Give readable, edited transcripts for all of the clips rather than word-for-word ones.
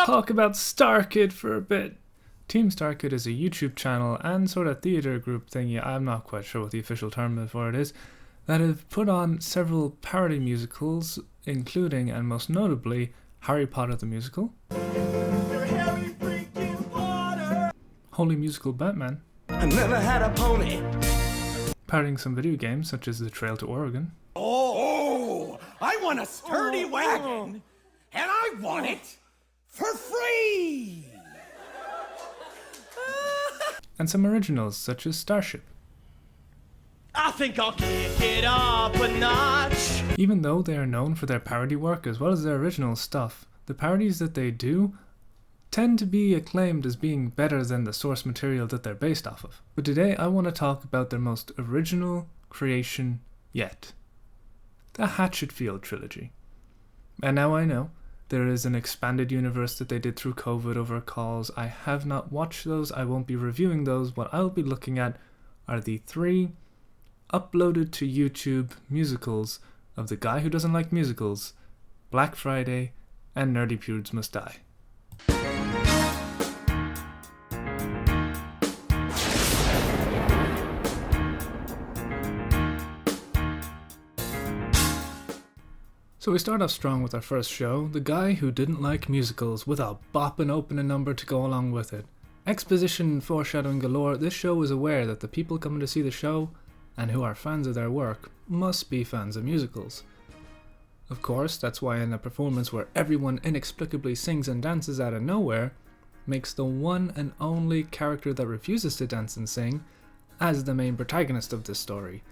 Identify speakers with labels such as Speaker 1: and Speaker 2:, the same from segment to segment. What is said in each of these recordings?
Speaker 1: talk about StarKid for a bit. Team StarKid is a YouTube channel and sort of theatre group thingy, I'm not quite sure what the official term for it is, that have put on several parody musicals, including and most notably Harry Potter the Musical, Holy Musical Batman,
Speaker 2: I never had a pony.
Speaker 1: parodying some video games such as The Trail to Oregon.
Speaker 2: Oh, I want a sturdy wagon, and I want it for free.
Speaker 1: And some originals such as Starship.
Speaker 2: I think I'll kick it up a notch.
Speaker 1: Even though they are known for their parody work as well as their original stuff, the parodies that they do tend to be acclaimed as being better than the source material that they're based off of. But today I want to talk about their most original creation yet, the Hatchetfield Trilogy. And now I know there is an expanded universe that they did through COVID over calls. I have not watched those, I won't be reviewing those. What I'll be looking at are the 3 uploaded to YouTube musicals of The Guy Who Doesn't Like Musicals, Black Friday, and Nerdy Prudes Must Die. So we start off strong with our first show, The Guy Who Didn't Like Musicals, with a bopping opening number to go along with it. Exposition and foreshadowing galore, this show is aware that the people coming to see the show, and who are fans of their work, must be fans of musicals. Of course, that's why in a performance where everyone inexplicably sings and dances out of nowhere, makes the one and only character that refuses to dance and sing as the main protagonist of this story.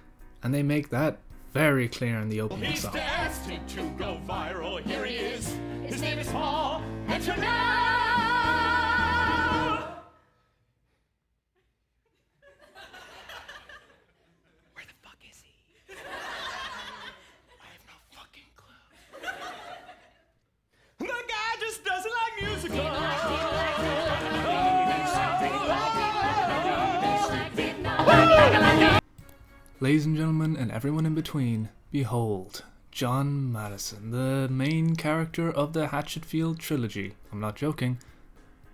Speaker 1: And they make that very clear in the opening song.
Speaker 3: He's destined to go viral. Here he is. His name is Paul. Enter now. Where the fuck is he? I have no fucking clue. The guy just doesn't like musicals.
Speaker 1: Ladies and gentlemen, and everyone in between, behold, John Madison, the main character of the Hatchetfield Trilogy, I'm not joking,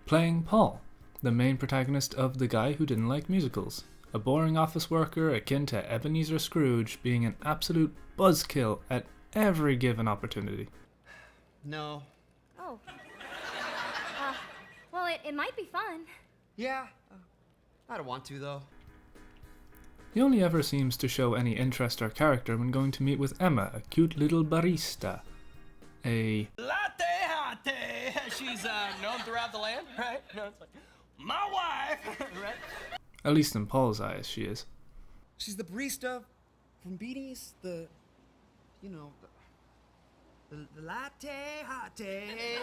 Speaker 1: playing Paul, the main protagonist of The Guy Who Didn't Like Musicals, a boring office worker akin to Ebenezer Scrooge, being an absolute buzzkill at every given opportunity.
Speaker 4: No.
Speaker 5: Oh. Well, it might be fun.
Speaker 4: Yeah. I don't want to, though.
Speaker 1: He only ever seems to show any interest or character when going to meet with Emma, a cute little barista. A
Speaker 2: Latte latte. She's known throughout the land, right? No, it's like my wife, right?
Speaker 1: at least in Paul's eyes, she is.
Speaker 4: She's the barista from Beanie's, the latte latte.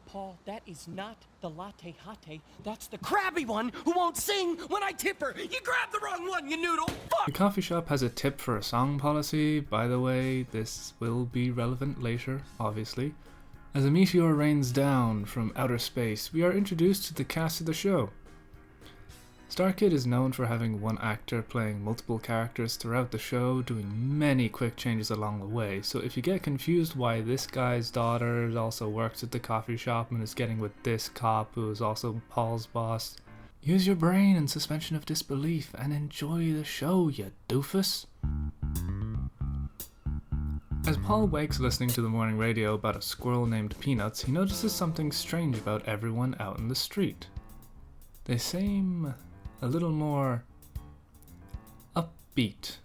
Speaker 3: Paul, that is not the latte hate. That's the crabby one who won't sing when I tip her. You grabbed the wrong one, you noodle. Fuck.
Speaker 1: The coffee shop has a tip for a song policy. By the way, this will be relevant later, obviously. As a meteor rains down from outer space, we are introduced to the cast of the show. StarKid is known for having one actor playing multiple characters throughout the show, doing many quick changes along the way, so if you get confused why this guy's daughter also works at the coffee shop and is getting with this cop who is also Paul's boss, use your brain and suspension of disbelief and enjoy the show, you doofus. As Paul wakes listening to the morning radio about a squirrel named Peanuts, he notices something strange about everyone out in the street. They seem a little more upbeat.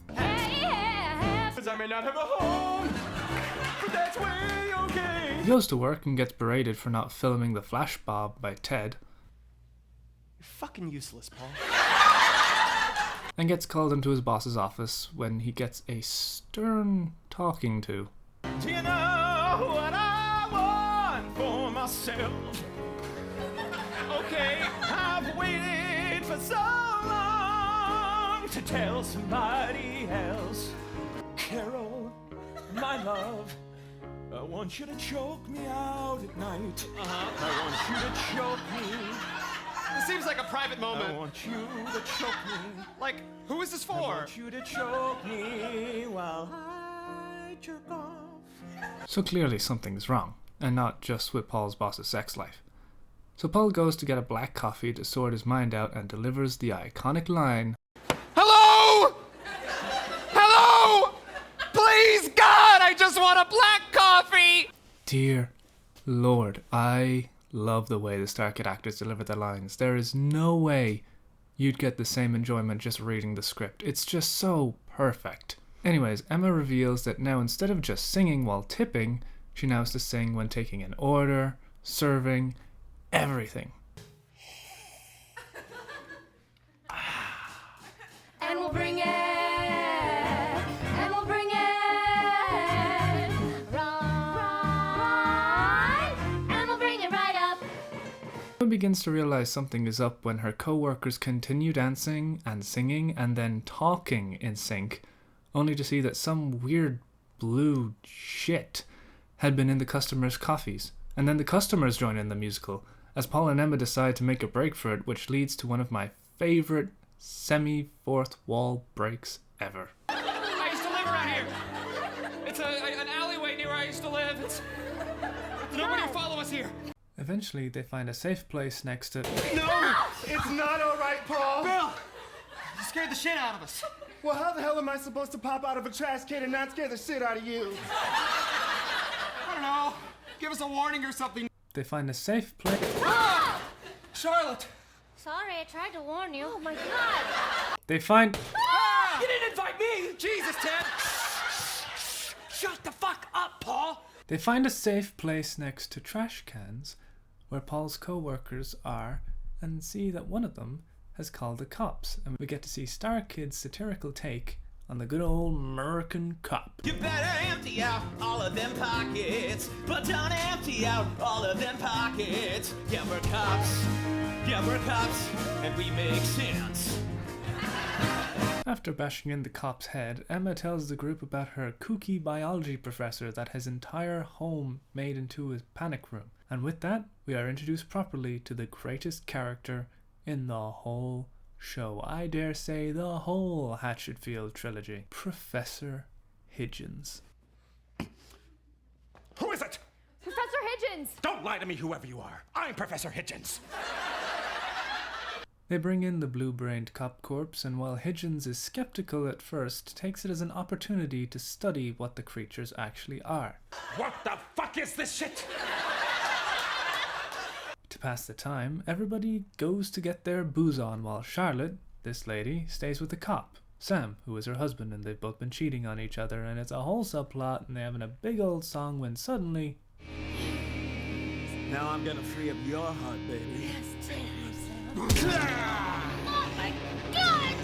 Speaker 3: Cause I may not have a home, but that's way okay.
Speaker 1: He goes to work and gets berated for not filming the flash bob by Ted,
Speaker 3: You're fucking useless, Paul.
Speaker 1: and gets called into his boss's office when he gets a stern talking to.
Speaker 3: Do you know what I want for myself? Okay, I've waited for so long to tell somebody else. Carol, my love, I want you to choke me out at night. I want you to choke me. See, seems like a private moment.
Speaker 2: I want you to choke me.
Speaker 3: Like, who is this
Speaker 2: I
Speaker 3: for?
Speaker 2: want you to choke me while I jerk off.
Speaker 1: So clearly something's wrong, and not just with Paul's boss's sex life. So Paul goes to get a black coffee to sort his mind out and delivers the iconic line,
Speaker 3: Hello? Hello? Please, God, I just want a black coffee!
Speaker 1: "Dear Lord, I love the way the Star Kid actors deliver their lines. There is no way you'd get the same enjoyment just reading the script. It's just so perfect." Anyways, Emma reveals that now instead of just singing while tipping, she now has to sing when taking an order, serving, everything.
Speaker 5: And we'll bring it. And we'll bring it. Right. And we'll bring it right up.
Speaker 1: Emma begins to realize something is up when her co-workers continue dancing and singing and then talking in sync, only to see that some weird blue shit had been in the customers' coffees. And then the customers join in the musical, as Paul and Emma decide to make a break for it, which leads to one of my favorite semi-fourth wall breaks ever.
Speaker 3: I used to live around here. It's an alleyway near where I used to live. Nobody will follow us here.
Speaker 1: Eventually, they find a safe place next to...
Speaker 2: No! It's not alright, Paul!
Speaker 3: Bill, you scared the shit out of us.
Speaker 2: Well, how the hell am I supposed to pop out of a trash can and not scare the shit out of you?
Speaker 3: I don't know. Give us a warning or something.
Speaker 1: They find a safe place...
Speaker 3: Charlotte.
Speaker 5: Sorry, I tried to warn you. Oh my god.
Speaker 1: They find...
Speaker 3: You didn't invite me. Jesus, Ted. Shut the fuck up, Paul.
Speaker 1: They find a safe place next to trash cans where Paul's co-workers are and see that one of them has called the cops, and we get to see Star Kid's satirical take on the good old American cop.
Speaker 6: You better empty out all of them pockets, but don't empty out all of them pockets. Yeah, we're cops, and we make sense.
Speaker 1: After bashing in the cop's head, Emma tells the group about her kooky biology professor that his entire home made into a panic room. And with that, we are introduced properly to the greatest character in the whole show. I dare say the whole Hatchetfield Trilogy. Professor Higgins.
Speaker 2: Who is it?
Speaker 5: Professor Higgins.
Speaker 2: Don't lie to me, whoever you are. I'm Professor Higgins.
Speaker 1: They bring in the blue-brained cop corpse, and while Higgins is skeptical at first, takes it as an opportunity to study what the creatures actually are.
Speaker 2: What the fuck is this shit?
Speaker 1: To pass the time, everybody goes to get their booze on while Charlotte, this lady, stays with the cop, Sam, who is her husband, and they've both been cheating on each other, and it's a whole subplot, and they're having a big old song when suddenly...
Speaker 6: Now I'm gonna free up your heart, baby.
Speaker 5: Oh my god!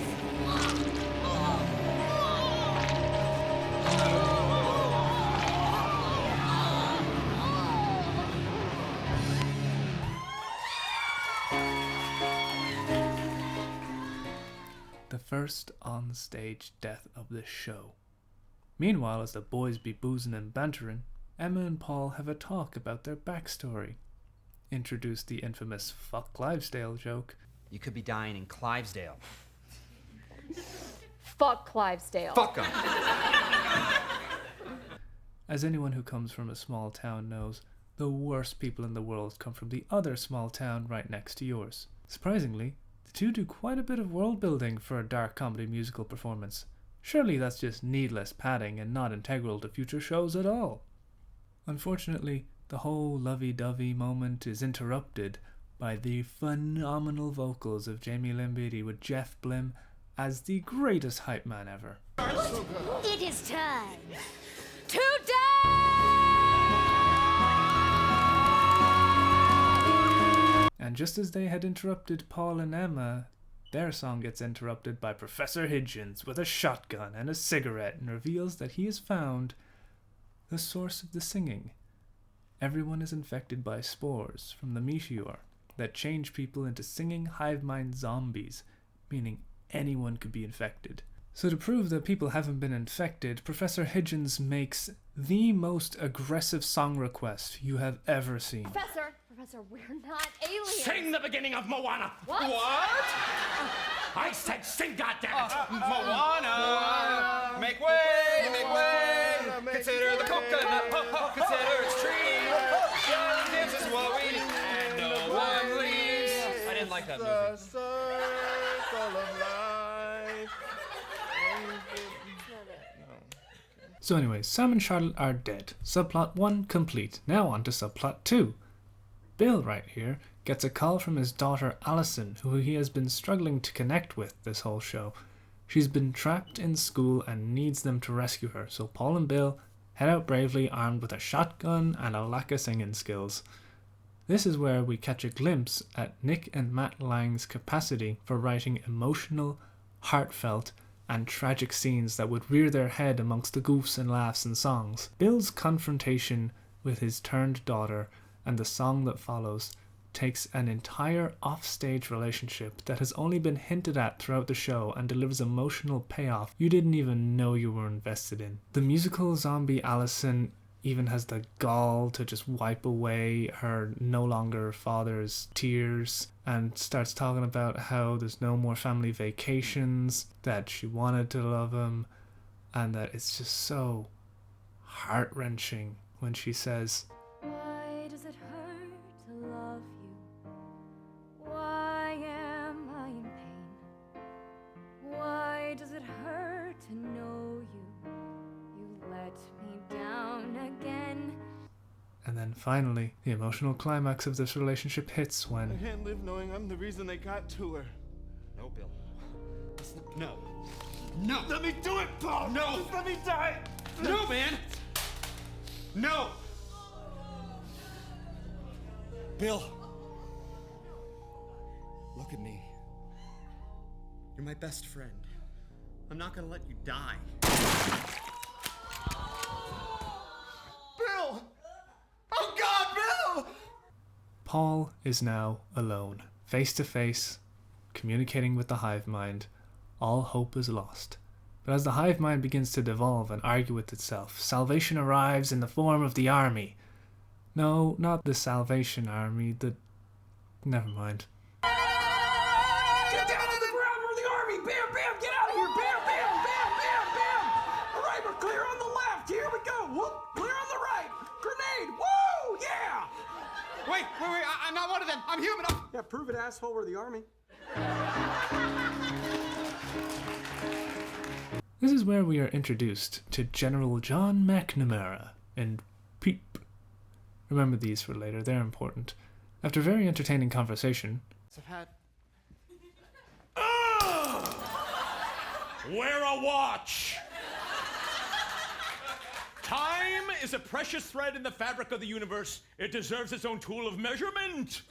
Speaker 1: The first on-stage death of the show. Meanwhile, as the boys be boozing and bantering, Emma and Paul have a talk about their backstory. Introduce the infamous "fuck Clivesdale" joke.
Speaker 4: You could be dying in Clivesdale.
Speaker 7: Fuck Clivesdale.
Speaker 3: Fuck 'em.
Speaker 1: As anyone who comes from a small town knows, the worst people in the world come from the other small town right next to yours. Surprisingly, the two do quite a bit of world building for a dark comedy musical performance. Surely that's just needless padding and not integral to future shows at all. Unfortunately, the whole lovey-dovey moment is interrupted by the phenomenal vocals of Jamie Lynn Beattie with Jeff Blim as the greatest hype man ever.
Speaker 5: It is time to
Speaker 1: And just as they had interrupted Paul and Emma, their song gets interrupted by Professor Higgins with a shotgun and a cigarette and reveals that he has found the source of the singing. Everyone is infected by spores from the meteor that change people into singing hive mind zombies, meaning anyone could be infected. So to prove that people haven't been infected, Professor Higgins makes the most aggressive song request you have ever seen.
Speaker 7: Professor,
Speaker 5: Professor, we're not aliens.
Speaker 2: Sing the beginning of Moana.
Speaker 5: What?
Speaker 2: I said sing, goddammit.
Speaker 6: Moana! Make way! Make way! Consider the coconut! Consider its tree! This is what we need, and no one leaves. I didn't like that movie.
Speaker 1: So anyways, Sam and Charlotte are dead. Subplot 1 complete. Now on to subplot 2. Bill right here gets a call from his daughter Allison, who he has been struggling to connect with this whole show. She's been trapped in school and needs them to rescue her, so Paul and Bill head out bravely armed with a shotgun and a lack of singing skills. This is where we catch a glimpse at Nick and Matt Lang's capacity for writing emotional, heartfelt, and tragic scenes that would rear their head amongst the goofs and laughs and songs. Bill's confrontation with his turned daughter and the song that follows takes an entire offstage relationship that has only been hinted at throughout the show and delivers emotional payoff you didn't even know you were invested in. The musical zombie Allison even has the gall to just wipe away her no longer father's tears and starts talking about how there's no more family vacations, that she wanted to love him, and that it's just so heart-wrenching when she says,
Speaker 5: Why does it hurt to love you? Why am I in pain? Why does it hurt to know you? You let me down again.
Speaker 1: and then finally, the emotional climax of this relationship hits
Speaker 7: I
Speaker 1: when
Speaker 7: can't live knowing I'm the reason they got to her.
Speaker 6: No, Bill. No.
Speaker 7: No! Let me do it, Paul!
Speaker 6: No.
Speaker 7: Just let me die!
Speaker 6: No, man! No!
Speaker 4: Bill! Look at me. You're my best friend. I'm not gonna let you die.
Speaker 7: Bill! Oh God, Bill!
Speaker 1: Paul is now alone, face to face, communicating with the hive mind. All hope is lost. But as the hive mind begins to devolve and argue with itself, salvation arrives in the form of the army. No, not the Salvation Army, never mind.
Speaker 2: Get down on the ground, we're the army! Bam, bam, get out of here! Bam, bam, bam, bam, bam! All right, we're clear on the left. Here we go. Whoop, clear on the right. Grenade. Woo! Yeah!
Speaker 6: Wait, I'm not one of them. I'm human.
Speaker 4: Yeah, prove it, asshole. We're the army.
Speaker 1: This is where we are introduced to General John McNamara and Peep. Remember these for later, they're important. After a very entertaining conversation,
Speaker 7: I've had
Speaker 2: Wear a watch! Time is a precious thread in the fabric of the universe. It deserves its own tool of measurement.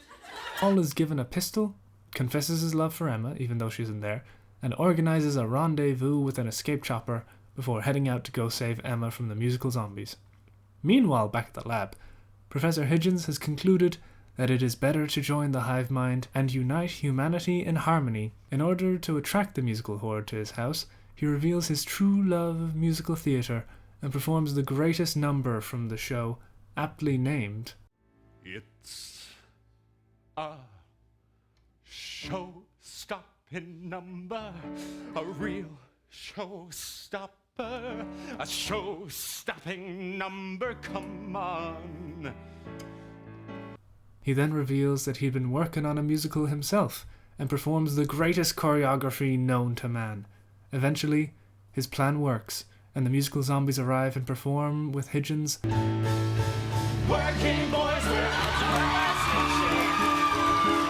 Speaker 1: Paul is given a pistol, confesses his love for Emma, even though she isn't there, and organizes a rendezvous with an escape chopper before heading out to go save Emma from the musical zombies. Meanwhile, back at the lab, Professor Higgins has concluded that it is better to join the hive mind and unite humanity in harmony. In order to attract the musical horde to his house, he reveals his true love of musical theatre and performs the greatest number from the show, aptly named
Speaker 7: It's a show-stopping number, a real show-stopper, a show-stopping number, come on.
Speaker 1: He then reveals that he'd been working on a musical himself and performs the greatest choreography known to man. Eventually, his plan works, and the musical zombies arrive and perform with Higgins.
Speaker 3: Working boys, we're out to ass and shit.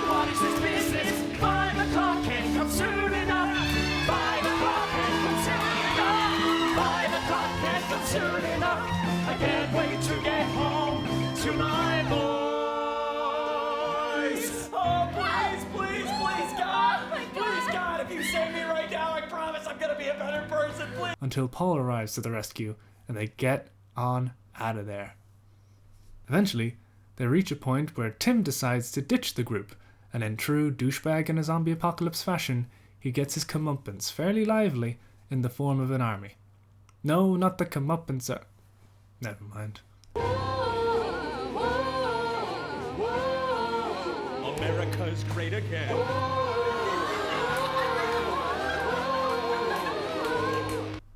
Speaker 3: What is this business? 5 o'clock can't come soon enough. 5 o'clock can't come soon enough. 5 o'clock can't come soon enough. I can't wait to get home to my boys. Oh, please, please, please, God. Please, God, if you save me right now, I promise I'm gonna be a better person, please.
Speaker 1: Until Paul arrives to the rescue, and they get on out of there. Eventually, they reach a point where Tim decides to ditch the group, and in true douchebag in a zombie apocalypse fashion, he gets his comeuppance fairly lively in the form of an army. No, not the comeuppance. Never mind.
Speaker 3: Whoa, whoa, whoa.
Speaker 7: America's great again.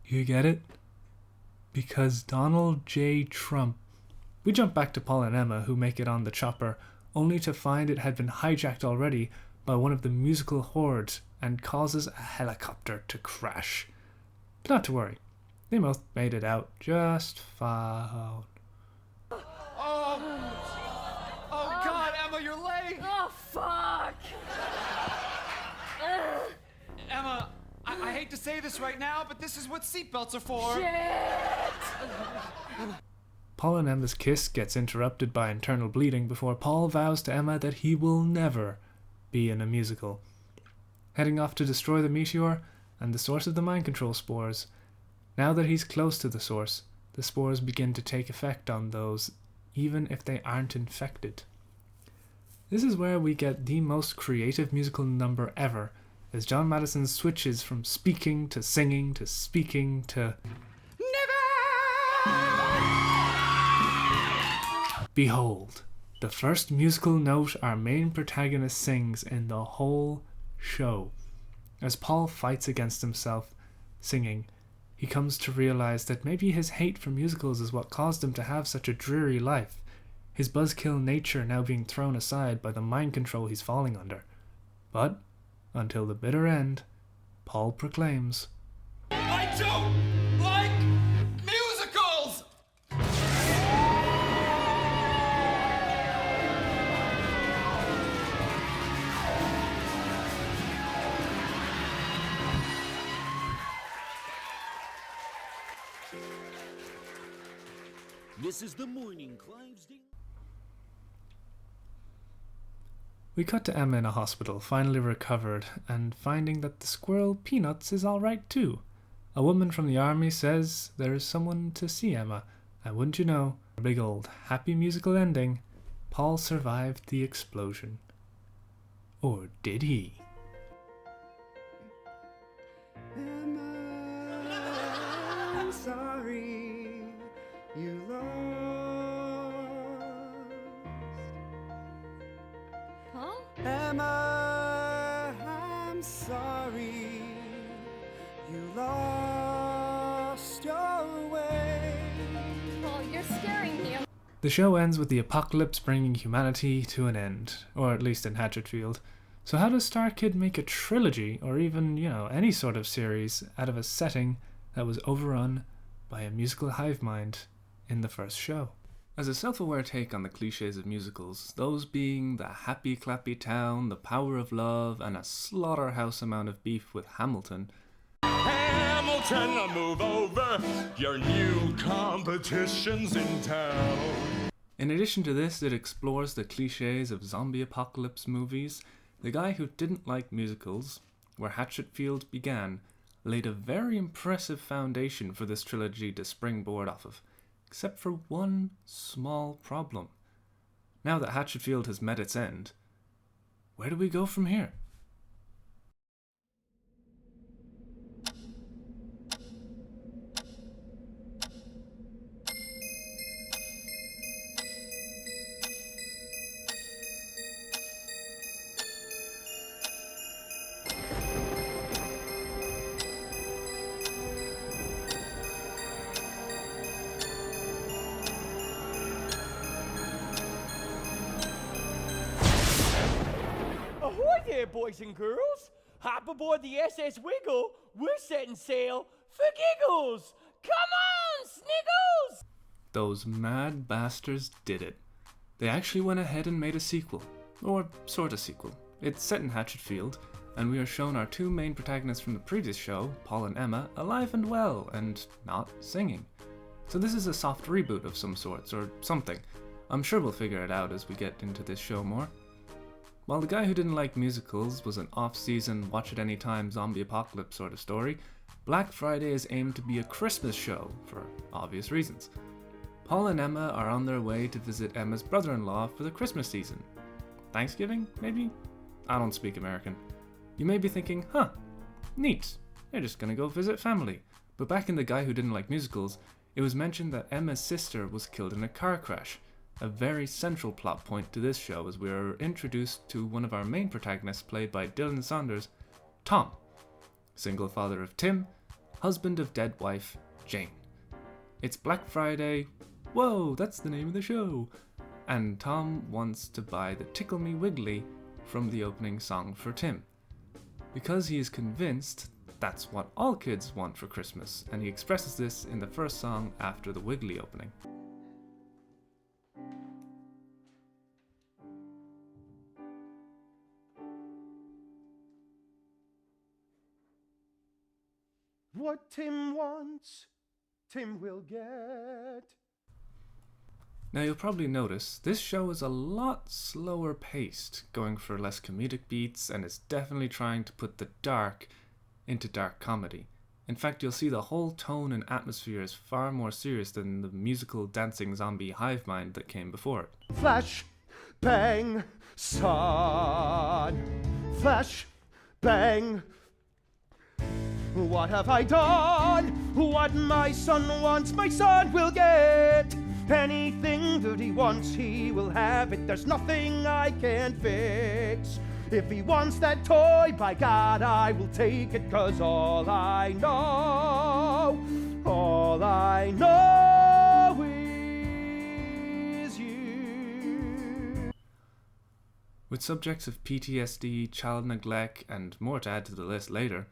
Speaker 1: You get it? Because Donald J. Trump. We jump back to Paul and Emma, who make it on the chopper, only to find it had been hijacked already by one of the musical hordes and causes a helicopter to crash. But not to worry, they both made it out just fine.
Speaker 6: Oh God, Emma, you're late!
Speaker 3: Oh, fuck!
Speaker 6: Emma, I hate to say this right now, but this is what seatbelts are for.
Speaker 3: Shit!
Speaker 1: Paul and Emma's kiss gets interrupted by internal bleeding before Paul vows to Emma that he will never be in a musical. Heading off to destroy the meteor and the source of the mind control spores. Now that he's close to the source, the spores begin to take effect on those, even if they aren't infected. This is where we get the most creative musical number ever, as John Madison switches from speaking to singing to speaking to behold, the first musical note our main protagonist sings in the whole show. As Paul fights against himself, singing, he comes to realize that maybe his hate for musicals is what caused him to have such a dreary life, his buzzkill nature now being thrown aside by the mind control he's falling under. But, until the bitter end, Paul proclaims,
Speaker 6: I don't like musicals!
Speaker 8: This is the morning, Clivesdale.
Speaker 1: We cut to Emma in a hospital, finally recovered, and finding that the squirrel Peanuts is alright too. A woman from the army says there is someone to see Emma, and wouldn't you know, a big old happy musical ending, Paul survived the explosion. Or did he?
Speaker 4: Emma, I'm sorry you lost.
Speaker 5: Huh?
Speaker 4: Emma, I'm sorry you lost your way.
Speaker 5: Well, you're scaring me.
Speaker 1: The show ends with the apocalypse bringing humanity to an end, or at least in Hatchetfield. So how does Star Kid make a trilogy, or even, any sort of series, out of a setting that was overrun by a musical hive mind in the first show? As a self-aware take on the cliches of musicals, those being the happy clappy town, the power of love, and a slaughterhouse amount of beef with Hamilton,
Speaker 7: Hamilton, move over. Your new competition's in town.
Speaker 1: in addition to this, it explores the cliches of zombie apocalypse movies. The guy who didn't like musicals, where Hatchetfield began, laid a very impressive foundation for this trilogy to springboard off of, except for one small problem. Now that Hatchetfield has met its end, where do we go from here?
Speaker 3: Ahoy there, boys and girls! Hop aboard the SS Wiggle. We're setting sail for giggles. Come on, Sniggles!
Speaker 1: Those mad bastards did it. They actually went ahead and made a sequel, or sort of sequel. It's set in Hatchetfield, and we are shown our two main protagonists from the previous show, Paul and Emma, alive and well, and not singing. So this is a soft reboot of some sorts, or something. I'm sure we'll figure it out as we get into this show more. While The Guy Who Didn't Like Musicals was an off-season, watch-at-any-time zombie apocalypse sort of story, Black Friday is aimed to be a Christmas show, for obvious reasons. Paul and Emma are on their way to visit Emma's brother-in-law for the Christmas season. Thanksgiving, maybe? I don't speak American. You may be thinking, huh, neat, they're just gonna go visit family. But back in The Guy Who Didn't Like Musicals, it was mentioned that Emma's sister was killed in a car crash, A very central plot point to this show is we are introduced to one of our main protagonists played by Dylan Saunders, Tom, single father of Tim, husband of dead wife Jane. It's Black Friday, whoa, that's the name of the show, and Tom wants to buy the Tickle Me Wiggly from the opening song for Tim, because he is convinced that's what all kids want for Christmas, and he expresses this in the first song after the Wiggly opening.
Speaker 9: What Tim wants, Tim will get.
Speaker 1: Now you'll probably notice this show is a lot slower paced, going for less comedic beats, and is definitely trying to put the dark into dark comedy. In fact, you'll see the whole tone and atmosphere is far more serious than the musical dancing zombie hive mind that came before it.
Speaker 9: Flash, bang, son. Flash, bang. What have I done? What my son wants, my son will get. Anything that he wants, he will have it. There's nothing I can fix. If he wants that toy, by God, I will take it. 'Cause all I know is you.
Speaker 1: With subjects of PTSD, child neglect, and more to add to the list later,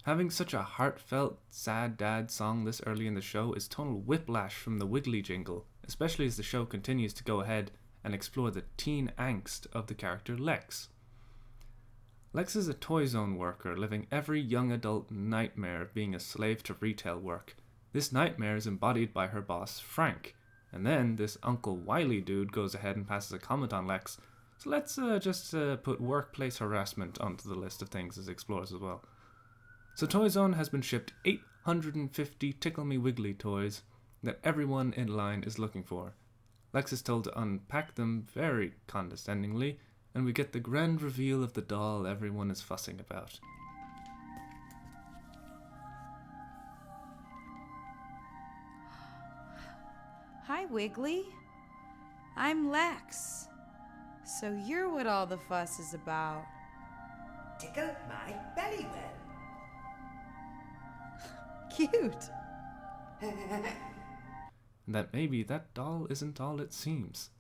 Speaker 1: having such a heartfelt, sad dad song this early in the show is tonal whiplash from the Wiggly jingle, especially as the show continues to go ahead and explore the teen angst of the character Lex. Lex is a Toy Zone worker living every young adult nightmare of being a slave to retail work. This nightmare is embodied by her boss, Frank, and then this Uncle Wiley dude goes ahead and passes a comment on Lex, so let's just put workplace harassment onto the list of things it explores as well. So Toy Zone has been shipped 850 Tickle Me Wiggly toys that everyone in line is looking for. Lex is told to unpack them very condescendingly, and we get the grand reveal of the doll everyone is fussing about.
Speaker 10: Hi, Wiggly. I'm Lex. So you're what all the fuss is about.
Speaker 11: Tickle my belly well.
Speaker 10: Cute.
Speaker 1: And that maybe that doll isn't all it seems.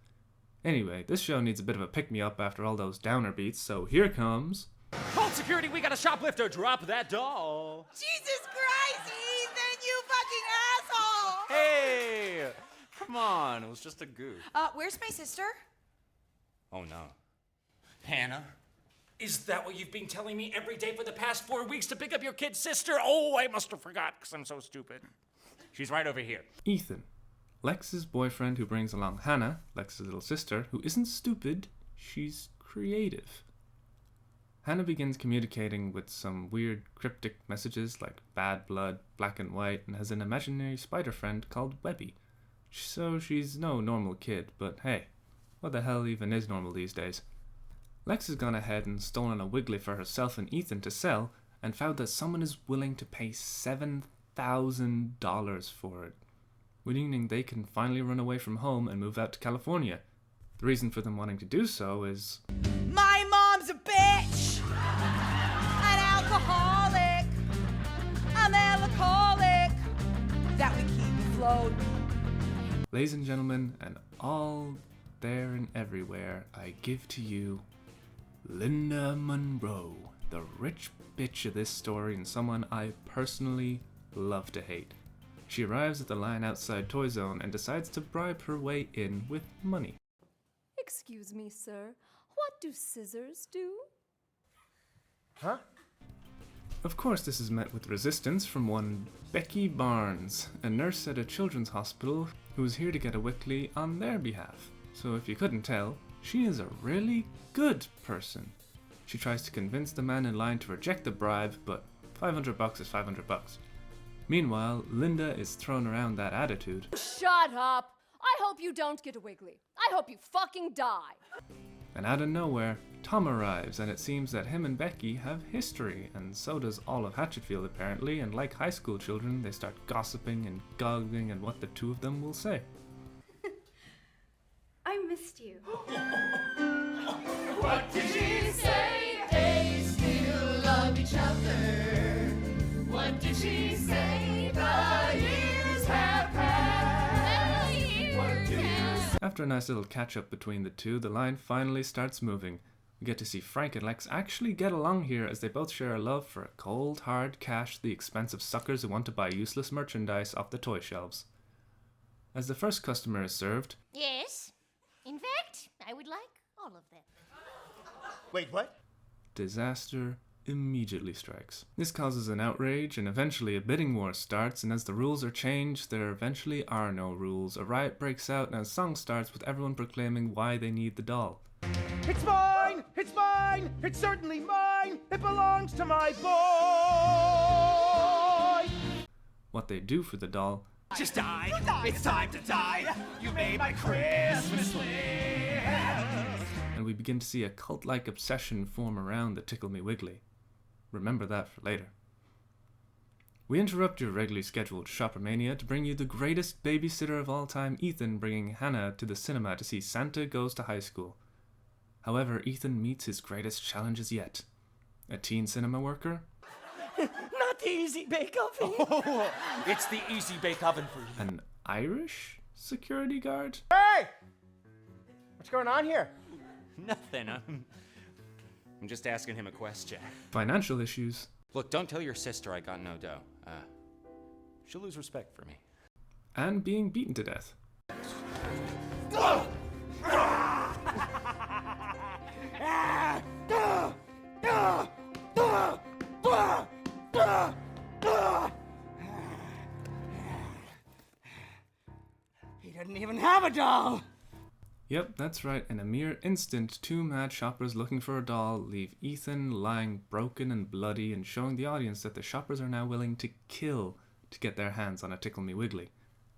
Speaker 1: Anyway, this show needs a bit of a pick-me-up after all those downer beats, so here comes...
Speaker 3: Call security, we got a shoplifter. Drop that doll.
Speaker 10: Jesus Christ, Ethan, you fucking asshole!
Speaker 6: Hey! Come on, it was just a goof.
Speaker 10: Where's my sister?
Speaker 6: Oh no.
Speaker 3: Hannah? Is that what you've been telling me every day for the past 4 weeks to pick up your kid's sister? Oh, I must have forgot because I'm so stupid. She's right over here.
Speaker 1: Ethan, Lex's boyfriend who brings along Hannah, Lex's little sister, who isn't stupid, she's creative. Hannah begins communicating with some weird cryptic messages like bad blood, black and white, and has an imaginary spider friend called Webby. So she's no normal kid, but hey, what the hell even is normal these days? Lex has gone ahead and stolen a Wiggly for herself and Ethan to sell, and found that someone is willing to pay $7,000 for it, meaning they can finally run away from home and move out to California. The reason for them wanting to do so is...
Speaker 10: My mom's a bitch! An alcoholic! I'm alcoholic! That we keep afloat.
Speaker 1: Ladies and gentlemen, and all there and everywhere, I give to you Linda Monroe, the rich bitch of this story and someone I personally love to hate. She arrives at the line outside Toy Zone and decides to bribe her way in with money.
Speaker 5: Excuse me, sir. What do scissors do?
Speaker 9: Huh?
Speaker 1: Of course, this is met with resistance from one Becky Barnes, a nurse at a children's hospital who is here to get a Wiggly on their behalf. So if you couldn't tell, she is a really good person. She tries to convince the man in line to reject the bribe, but $500 is $500. Meanwhile, Linda is throwing around that attitude.
Speaker 5: Shut up! I hope you don't get a Wiggly. I hope you fucking die.
Speaker 1: And out of nowhere, Tom arrives, and it seems that him and Becky have history, and so does all of Hatchetfield apparently, and like high school children, they start gossiping and goggling at what the two of them will say.
Speaker 5: you.
Speaker 3: What did she say? They still love each other. What did she say? The years have passed. What do you say?
Speaker 1: After a nice little catch-up between the two, the line finally starts moving. We get to see Frank and Lex actually get along here as they both share a love for cold, hard cash, the expensive suckers who want to buy useless merchandise off the toy shelves. As the first customer is served...
Speaker 12: Yes. In fact, I would like all of them.
Speaker 9: Wait, what?
Speaker 1: Disaster immediately strikes. This causes an outrage, and eventually a bidding war starts, and as the rules are changed, there eventually are no rules. A riot breaks out, and a song starts with everyone proclaiming why they need the doll.
Speaker 9: It's mine! It's mine! It's certainly mine! It belongs to my boy!
Speaker 1: What they do for the doll...
Speaker 3: Just die. It's time to die. You made my Christmas list.
Speaker 1: And we begin to see a cult-like obsession form around the Tickle Me Wiggly. Remember that for later. We interrupt your regularly scheduled Shoppermania to bring you the greatest babysitter of all time, Ethan, bringing Hannah to the cinema to see Santa Goes to High School. However, Ethan meets his greatest challenges yet. A teen cinema worker?
Speaker 3: Not the Easy Bake Oven.
Speaker 13: Oh, it's the Easy Bake Oven for you.
Speaker 1: An Irish security guard?
Speaker 9: Hey! What's going on here?
Speaker 6: Nothing. I'm just asking him a question.
Speaker 1: Financial issues.
Speaker 6: Look, don't tell your sister I got no dough. She'll lose respect for me.
Speaker 1: And being beaten to death.
Speaker 3: He didn't even have a doll.
Speaker 1: Yep, that's right. In a mere instant, two mad shoppers looking for a doll leave Ethan lying broken and bloody and showing the audience that the shoppers are now willing to kill to get their hands on a Tickle Me Wiggly.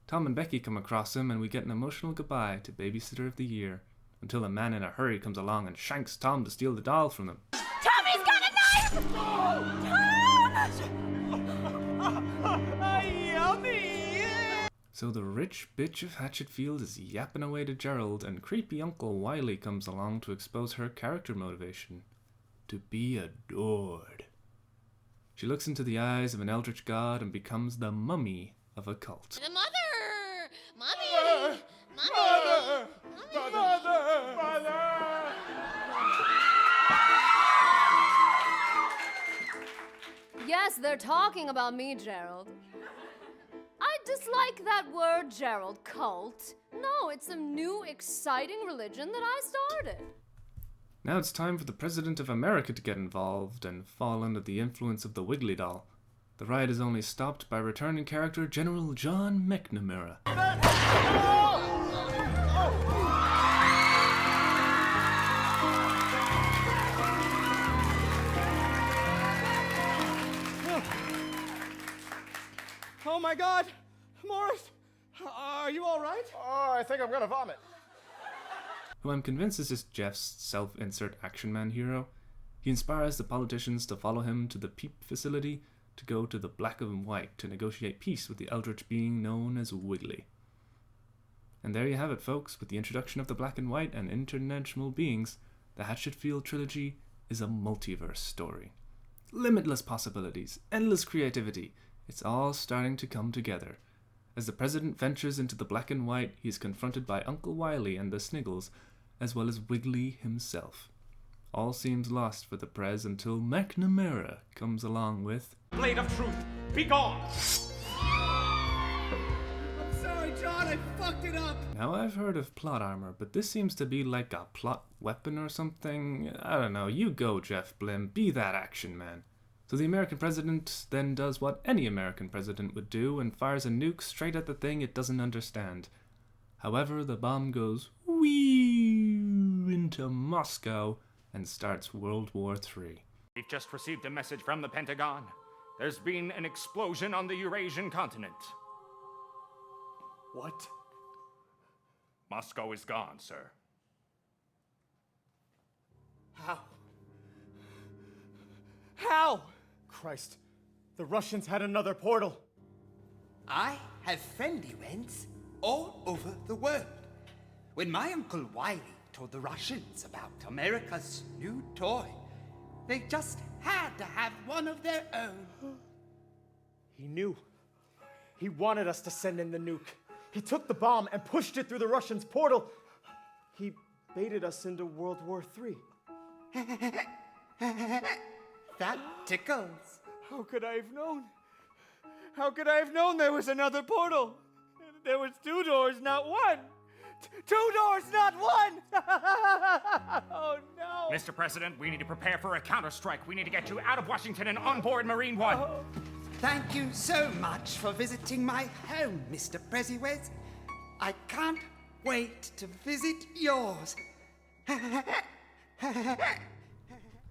Speaker 1: Tom and Becky come across him and we get an emotional goodbye to Babysitter of the Year until a man in a hurry comes along and shanks Tom to steal the doll from them.
Speaker 3: Tommy's got a knife! Yummy!
Speaker 1: So the rich bitch of Hatchetfield is yapping away to Gerald, and creepy Uncle Wiley comes along to expose her character motivation. To be adored. She looks into the eyes of an eldritch god and becomes the mummy of a cult.
Speaker 12: The mother! Mommy!
Speaker 9: Mother!
Speaker 12: Mommy!
Speaker 9: Mother!
Speaker 5: Yes, they're talking about me, Gerald. I dislike that word, Gerald. Cult. No, it's some new, exciting religion that I started.
Speaker 1: Now it's time for the President of America to get involved and fall under the influence of the Wiggly doll. The riot is only stopped by returning character General John McNamara.
Speaker 9: Oh my God! Morris! Are you alright? Oh, I think I'm gonna vomit.
Speaker 1: Who I'm convinced is just Jeff's self-insert action man hero. He inspires the politicians to follow him to the PEEP facility to go to the Black and White to negotiate peace with the eldritch being known as Wiggly. And there you have it, folks. With the introduction of the Black and White and interdimensional beings, the Hatchetfield Trilogy is a multiverse story. Limitless possibilities, endless creativity. It's all starting to come together. As the President ventures into the Black and White, he is confronted by Uncle Wiley and the Sniggles, as well as Wiggly himself. All seems lost for the Prez until McNamara comes along with...
Speaker 13: Blade of Truth, be gone!
Speaker 2: I'm sorry, John, I fucked it up.
Speaker 1: Now I've heard of plot armor, but this seems to be like a plot weapon or something. I don't know, you go, Jeff Blim, be that action man. So the American president then does what any American president would do and fires a nuke straight at the thing it doesn't understand. However, the bomb goes whee into Moscow and starts World War III.
Speaker 7: We've just received a message from the Pentagon. There's been an explosion on the Eurasian continent.
Speaker 9: What?
Speaker 7: Moscow is gone, sir.
Speaker 9: How? How? Christ, the Russians had another portal.
Speaker 11: I have friendly ones all over the world. When my Uncle Wiley told the Russians about America's new toy, they just had to have one of their own.
Speaker 9: He knew. He wanted us to send in the nuke. He took the bomb and pushed it through the Russians' portal. He baited us into World War III.
Speaker 11: That tickles.
Speaker 9: How could I have known? How could I have known there was another portal? There was 2 doors, not one. 2 doors, not one. Oh, no.
Speaker 7: Mr. President, we need to prepare for a counterstrike. We need to get you out of Washington and on board Marine One.
Speaker 11: Thank you so much for visiting my home, Mr. Preziwez. I can't wait to visit yours.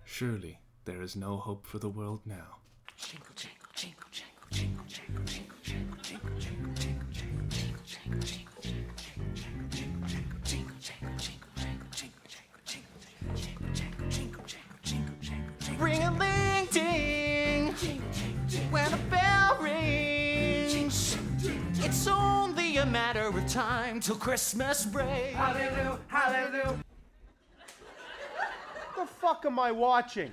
Speaker 1: Surely there is no hope for the world now.
Speaker 11: Jingle, jingle, jingle, jingle, jingle, jingle, jingle, jingle, jingle, jingle, jingle, jingle, jingle, jingle,
Speaker 3: Ring-a-ling-ting, when a bell rings, it's only a matter of time till Christmas break.
Speaker 9: Hallelujah, hallelujah. The fuck am I watching?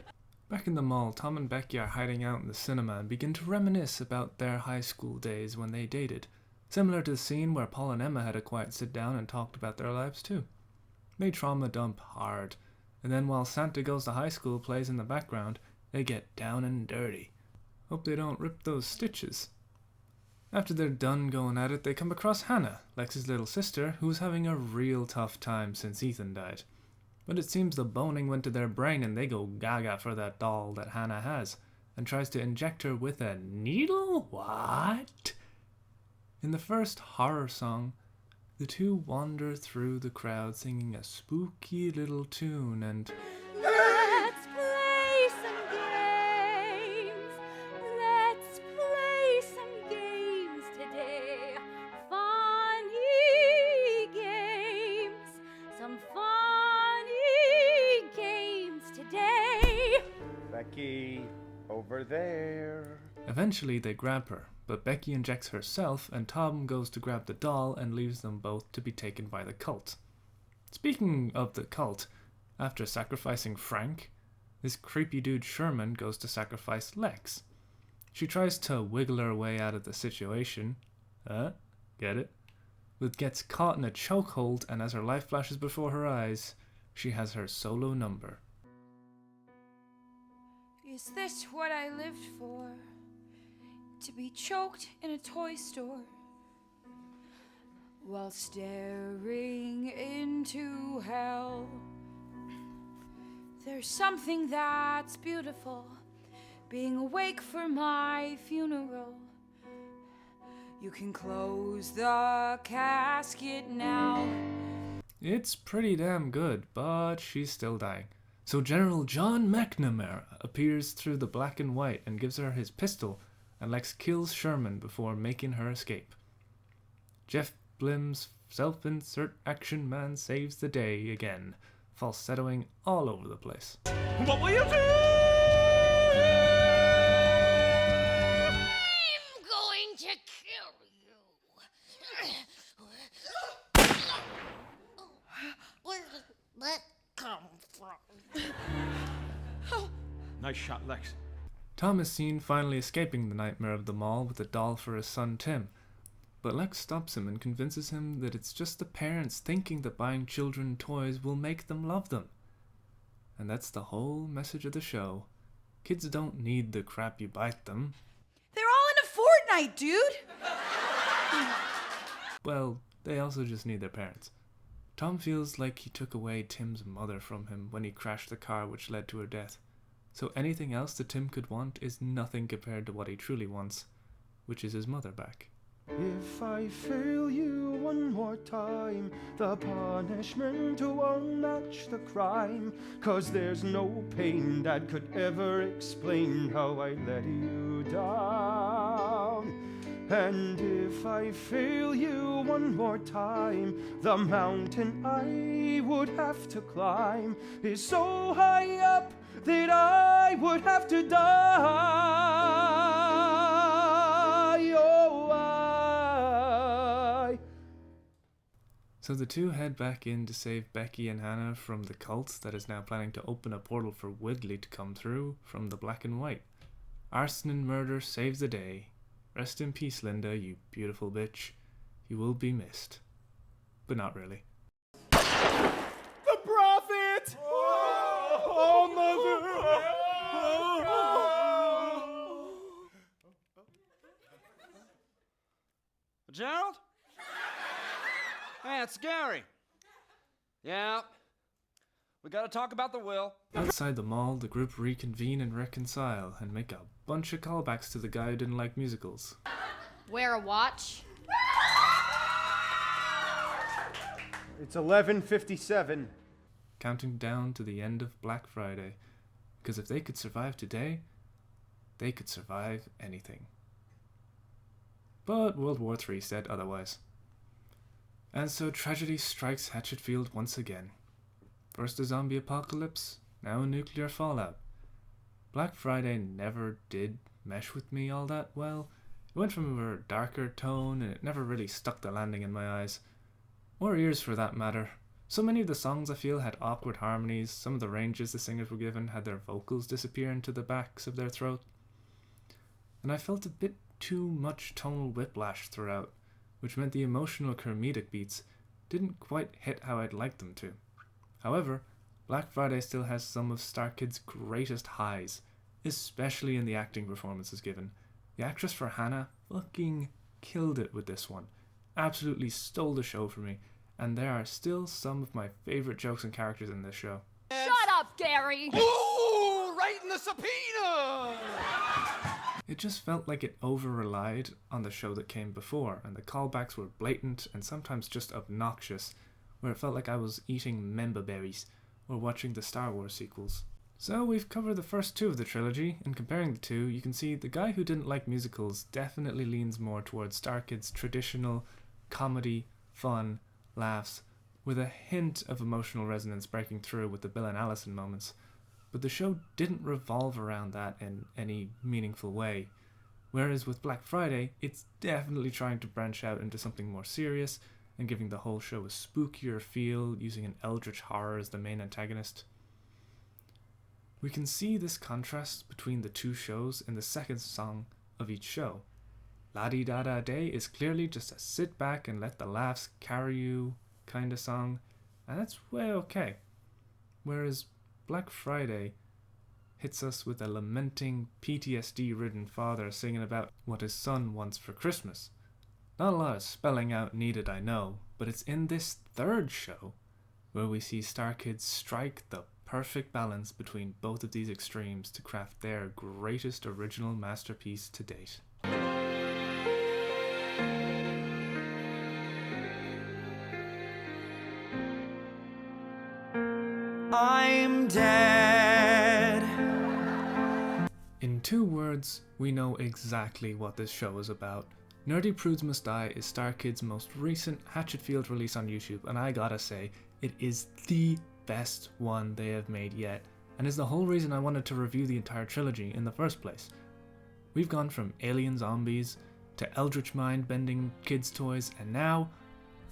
Speaker 1: Back in the mall, Tom and Becky are hiding out in the cinema and begin to reminisce about their high school days when they dated, similar to the scene where Paul and Emma had a quiet sit down and talked about their lives too. They trauma dump hard, and then while Santa Goes to High School plays in the background, they get down and dirty. Hope they don't rip those stitches. After they're done going at it, they come across Hannah, Lex's little sister, who's having a real tough time since Ethan died. But it seems the boning went to their brain and they go gaga for that doll that Hannah has, and tries to inject her with a needle? What? In the first horror song, the two wander through the crowd singing a spooky little tune and...
Speaker 5: Let's play some games. Let's play some games today. Funny games. Some funny games today.
Speaker 9: Becky, over there.
Speaker 1: Eventually they grab her, but Becky injects herself and Tom goes to grab the doll and leaves them both to be taken by the cult. Speaking of the cult, after sacrificing Frank, this creepy dude Sherman goes to sacrifice Lex. She tries to wiggle her way out of the situation. Get it? But gets caught in a chokehold, and as her life flashes before her eyes, she has her solo number.
Speaker 10: Is this what I lived for? To be choked in a toy store while staring into hell. There's something that's beautiful, being awake for my funeral. You can close the casket now.
Speaker 1: It's pretty damn good, but she's still dying. So General John McNamara appears through the black and white and gives her his pistol, and Lex kills Sherman before making her escape. Jeff Blim's self-insert action man saves the day again, falsettoing all over the place.
Speaker 3: What will you do?
Speaker 12: I'm going to kill you. Where did that come from?
Speaker 13: Nice shot, Lex.
Speaker 1: Tom is seen finally escaping the nightmare of the mall with a doll for his son Tim, but Lex stops him and convinces him that it's just the parents thinking that buying children toys will make them love them. And that's the whole message of the show. Kids don't need the crap you buy them.
Speaker 10: They're all in a fortnight, dude!
Speaker 1: Well, they also just need their parents. Tom feels like he took away Tim's mother from him when he crashed the car which led to her death. So anything else that Tim could want is nothing compared to what he truly wants, which is his mother back.
Speaker 9: If I fail you one more time, the punishment won't match the crime. 'Cause there's no pain that could ever explain how I let you down. And if I fail you one more time, the mountain I would have to climb is so high up that I would have to die. Oh,
Speaker 1: So the two head back in to save Becky and Hannah from the cult that is now planning to open a portal for Wiggly to come through from the black and white. Arson and murder saves the day. Rest in peace, Linda, you beautiful bitch. You will be missed. But not really.
Speaker 9: The prophet! Oh, mother!
Speaker 14: Gerald? Hey, it's Gary. Yeah. We gotta talk about the will.
Speaker 1: Outside the mall, the group reconvene and reconcile and make a bunch of callbacks to the guy who didn't like musicals.
Speaker 15: Wear a watch.
Speaker 9: It's 11:57.
Speaker 1: Counting down to the end of Black Friday. Because if they could survive today, they could survive anything. But World War III said otherwise. And so tragedy strikes Hatchetfield once again. First a zombie apocalypse, now a nuclear fallout. Black Friday never did mesh with me all that well. It went from a darker tone and it never really stuck the landing in my eyes. Or ears for that matter. So many of the songs I feel had awkward harmonies, some of the ranges the singers were given had their vocals disappear into the backs of their throat. And I felt a bit too much tonal whiplash throughout, which meant the emotional comedic beats didn't quite hit how I'd like them to. However, Black Friday still has some of Star Kid's greatest highs, especially in the acting performances given. The actress for Hannah fucking killed it with this one. Absolutely stole the show for me, and there are still some of my favorite jokes and characters in this show.
Speaker 15: Shut up, Gary!
Speaker 14: Ooh, right in the subpoena!
Speaker 1: It just felt like it over-relied on the show that came before, and the callbacks were blatant and sometimes just obnoxious, where it felt like I was eating member berries or watching the Star Wars sequels. So we've covered the first two of the trilogy, and comparing the two, you can see the guy who didn't like musicals definitely leans more towards Star Kid's traditional comedy, fun, laughs, with a hint of emotional resonance breaking through with the Bill and Allison moments. But the show didn't revolve around that in any meaningful way. Whereas with Black Friday, it's definitely trying to branch out into something more serious and giving the whole show a spookier feel, using an eldritch horror as the main antagonist. We can see this contrast between the two shows in the second song of each show. La-di-da-da day is clearly just a sit back and let the laughs carry you kind of song, and that's way okay. Whereas Black Friday hits us with a lamenting, PTSD-ridden father singing about what his son wants for Christmas. Not a lot of spelling out needed, I know, but it's in this third show where we see Star Kids strike the perfect balance between both of these extremes to craft their greatest original masterpiece to date.
Speaker 11: I'm dead.
Speaker 1: In 2 words, we know exactly what this show is about. Nerdy Prudes Must Die is Star Kid's most recent Hatchetfield release on YouTube, and I gotta say, it is the best one they have made yet, and is the whole reason I wanted to review the entire trilogy in the first place. We've gone from alien zombies to eldritch mind-bending kids' toys, and now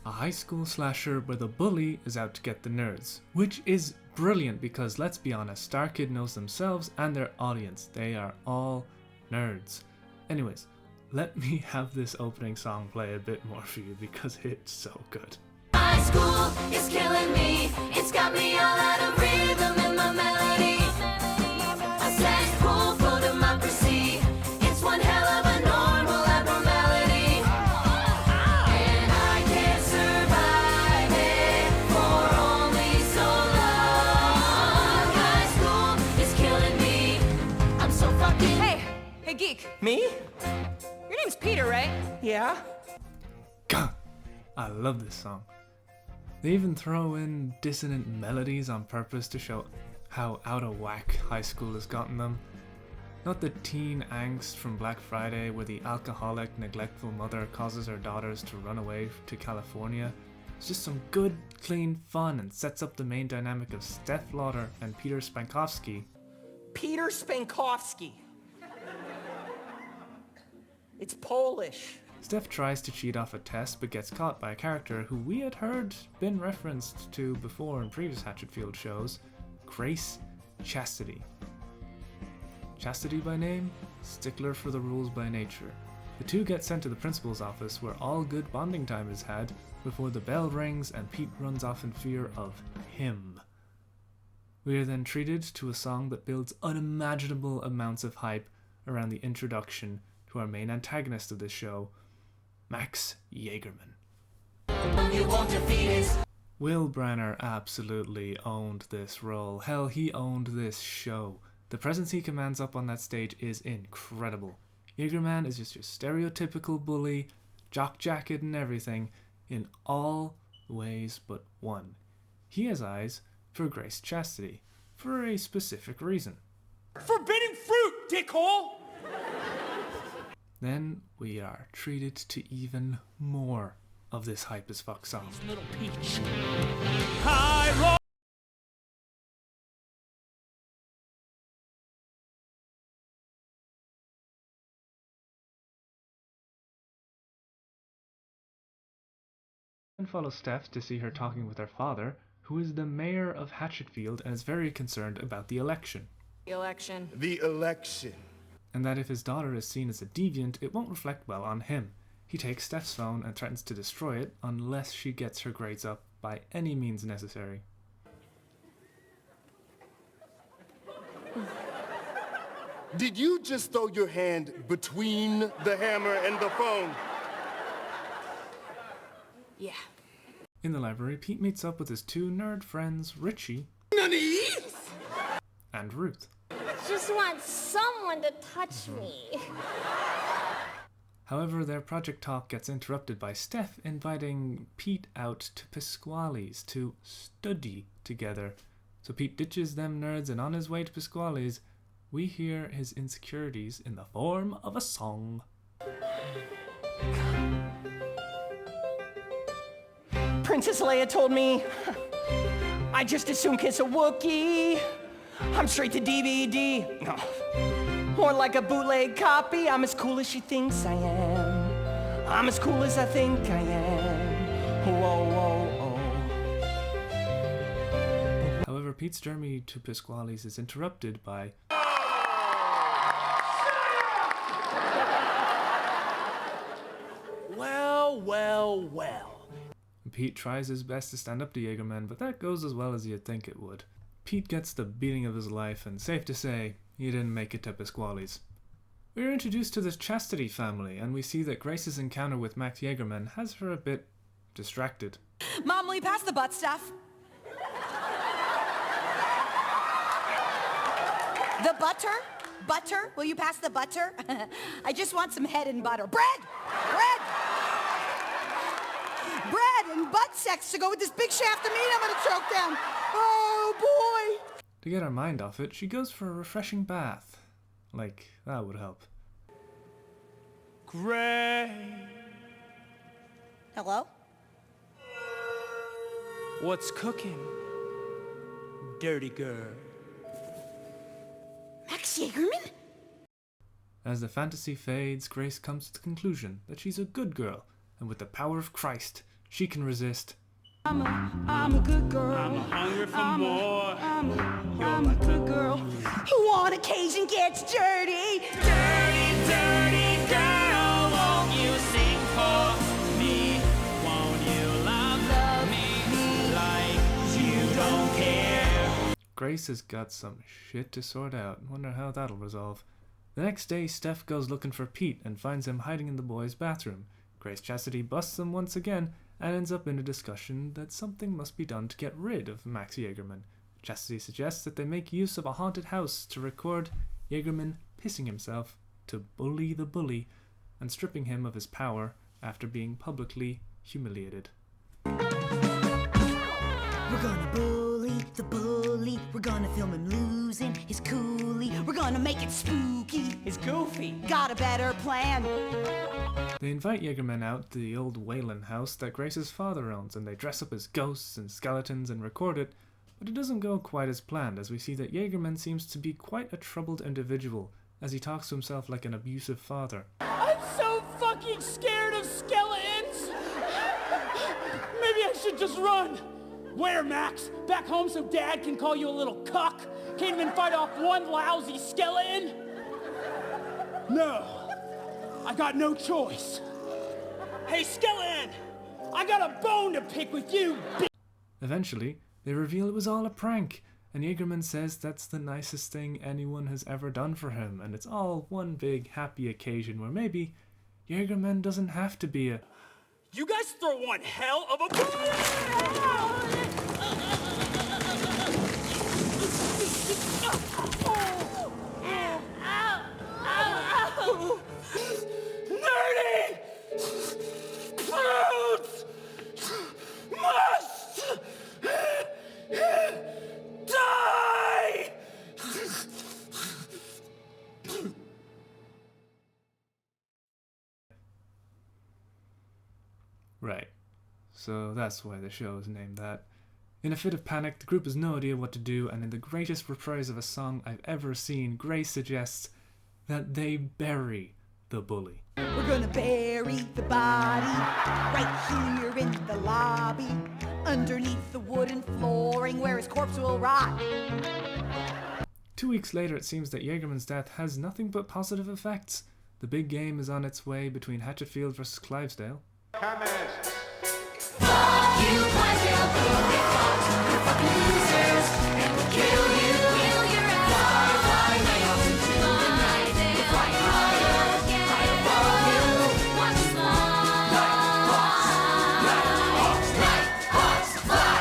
Speaker 1: a high school slasher where the bully is out to get the nerds, which is brilliant because, let's be honest, Star Kid knows themselves and their audience. They are all nerds. Anyways, let me have this opening song play a bit more for you because it's so good.
Speaker 3: High school is killing me. It's got me all out of rhythm in my melody. I said cool for democracy. It's one hell of a normal abnormality. And I can't survive it for only so long. High school is killing me. I'm so fucking...
Speaker 15: Hey, geek.
Speaker 14: Me?
Speaker 15: Your name's Peter, right?
Speaker 14: Yeah?
Speaker 1: God, I love this song. They even throw in dissonant melodies on purpose to show how out of whack high school has gotten them. Not the teen angst from Black Friday where the alcoholic, neglectful mother causes her daughters to run away to California. It's just some good, clean fun and sets up the main dynamic of Steph Lauder and Peter Spankowski.
Speaker 14: Peter Spankowski. It's Polish.
Speaker 1: Steph tries to cheat off a test but gets caught by a character who we had heard been referenced to before in previous Hatchetfield shows, Grace Chastity. Chastity by name, stickler for the rules by nature. The two get sent to the principal's office where all good bonding time is had before the bell rings and Pete runs off in fear of him. We are then treated to a song that builds unimaginable amounts of hype around the introduction to our main antagonist of this show, Max Jaegerman. Will Branner absolutely owned this role. Hell, he owned this show. The presence he commands up on that stage is incredible. Jaegerman is just your stereotypical bully, jock jacket and everything, in all ways but one. He has eyes for Grace Chastity, for a specific reason.
Speaker 13: Forbidden fruit, dickhole!
Speaker 1: Then we are treated to even more of this hype as fuck song.
Speaker 13: Little peach.
Speaker 1: And follow Steph to see her talking with her father, who is the mayor of Hatchetfield and is very concerned about the election.
Speaker 15: The election.
Speaker 16: The election.
Speaker 1: And that if his daughter is seen as a deviant, it won't reflect well on him. He takes Steph's phone and threatens to destroy it unless she gets her grades up by any means necessary.
Speaker 16: Did you just throw your hand between the hammer and the phone?
Speaker 15: Yeah.
Speaker 1: In the library, Pete meets up with his two nerd friends, Richie and Ruth.
Speaker 12: Just want someone to touch me.
Speaker 1: However, their project talk gets interrupted by Steph inviting Pete out to Pasquale's to study together. So Pete ditches them nerds, and on his way to Pasquale's, we hear his insecurities in the form of a song.
Speaker 17: Princess Leia told me I just as soon kiss a Wookiee. I'm straight to DVD. No. Or like a bootleg copy, I'm as cool as she thinks I am. I'm as cool as I think I am. Whoa, whoa, whoa.
Speaker 1: However, Pete's journey to Pasquale's is interrupted by
Speaker 17: Well.
Speaker 1: Pete tries his best to stand up to Jaegerman, but that goes as well as you'd think it would. Pete gets the beating of his life, and safe to say, he didn't make it to Pasquale's. We are introduced to the Chastity family, and we see that Grace's encounter with Max Jaegerman has her a bit distracted.
Speaker 10: Mom, will you pass the butt stuff? The butter? Butter? Will you pass the butter? I just want some head and butter. Bread and butt sex to go with this big shaft of meat I'm gonna choke down. Oh boy!
Speaker 1: To get her mind off it, she goes for a refreshing bath. Like, that would help.
Speaker 13: Great.
Speaker 10: Hello?
Speaker 13: What's cooking? Dirty girl.
Speaker 10: Max Jaegerman?
Speaker 1: As the fantasy fades, Grace comes to the conclusion that she's a good girl, and with the power of Christ, she can resist.
Speaker 10: I'm a good girl.
Speaker 13: I'm hungry for more.
Speaker 10: I'm a good girl. Who on occasion gets dirty.
Speaker 3: Dirty girl, won't you sing for me? Won't you love me like you don't care?
Speaker 1: Grace has got some shit to sort out. Wonder how that'll resolve. The next day, Steph goes looking for Pete and finds him hiding in the boys' bathroom. Grace Chastity busts him once again and ends up in a discussion that something must be done to get rid of Max Jaegerman. Chastity suggests that they make use of a haunted house to record Jaegerman pissing himself to bully the bully and stripping him of his power after being publicly humiliated.
Speaker 18: We're gonna bully the bully. We're gonna film him losing his coolie. We're gonna make it spooky.
Speaker 17: It's goofy.
Speaker 10: Got a better plan.
Speaker 1: They invite Jaegerman out to the old Whalen house that Grace's father owns, and they dress up as ghosts and skeletons and record it, but it doesn't go quite as planned, as we see that Jaegerman seems to be quite a troubled individual, as he talks to himself like an abusive father.
Speaker 17: I'm so fucking scared
Speaker 13: Just run! Where, Max? Back home so Dad can call you a little cuck? Can't even fight off one lousy skeleton? No. I got no choice. Hey, skeleton! I got a bone to pick with you,
Speaker 1: Eventually, they reveal it was all a prank, and Jaegerman says that's the nicest thing anyone has ever done for him, and it's all one big happy occasion where maybe Jaegerman doesn't have to be a...
Speaker 13: You guys throw one hell of a... Nerdy! Prudes must die!
Speaker 1: Right. So that's why the show is named that. In a fit of panic, the group has no idea what to do, and in the greatest reprise of a song I've ever seen, Grace suggests that they bury the bully.
Speaker 18: We're gonna bury the body right here in the lobby, underneath the wooden flooring where his corpse will rot.
Speaker 1: 2 weeks later, it seems that Jaegerman's death has nothing but positive effects. The big game is on its way between Hatchetfield versus Clivesdale.
Speaker 2: Come in.
Speaker 3: Fuck you, Clivesdale, you're fucking losers, and we'll kill you. Your ass. Fly nails into the night. We'll fly higher, high above you. Watch us fly.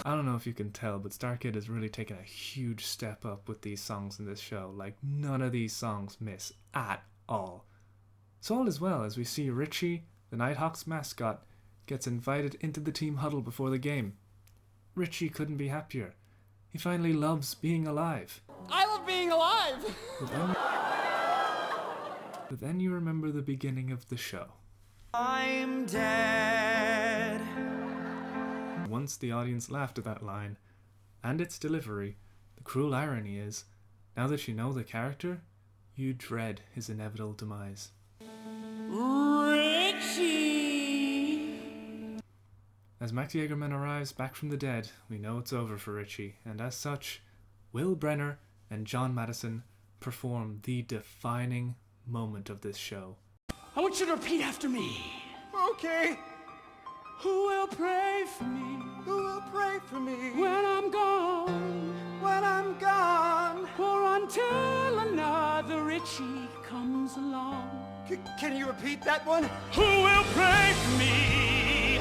Speaker 1: I don't know if you can tell, but Starkid has really taken a huge step up with these songs in this show. Like, none of these songs miss at all. So all is well as we see Richie, the Nighthawks mascot, gets invited into the team huddle before the game. Richie couldn't be happier. He finally loves being alive.
Speaker 13: I love being alive!
Speaker 1: But then you remember the beginning of the show.
Speaker 11: I'm dead.
Speaker 1: Once the audience laughed at that line, and its delivery, the cruel irony is, now that you know the character, you dread his inevitable demise.
Speaker 13: Richie!
Speaker 1: As Max Jaegerman arrives back from the dead, we know it's over for Richie, and as such, Will Brenner and John Madison perform the defining moment of this show.
Speaker 13: I want you to repeat after me.
Speaker 11: Okay.
Speaker 13: Who will pray for me?
Speaker 11: Who will pray for me?
Speaker 13: When I'm gone.
Speaker 11: When I'm gone.
Speaker 13: Or until another Richie comes along.
Speaker 11: Can you repeat that one?
Speaker 13: Who will pray for me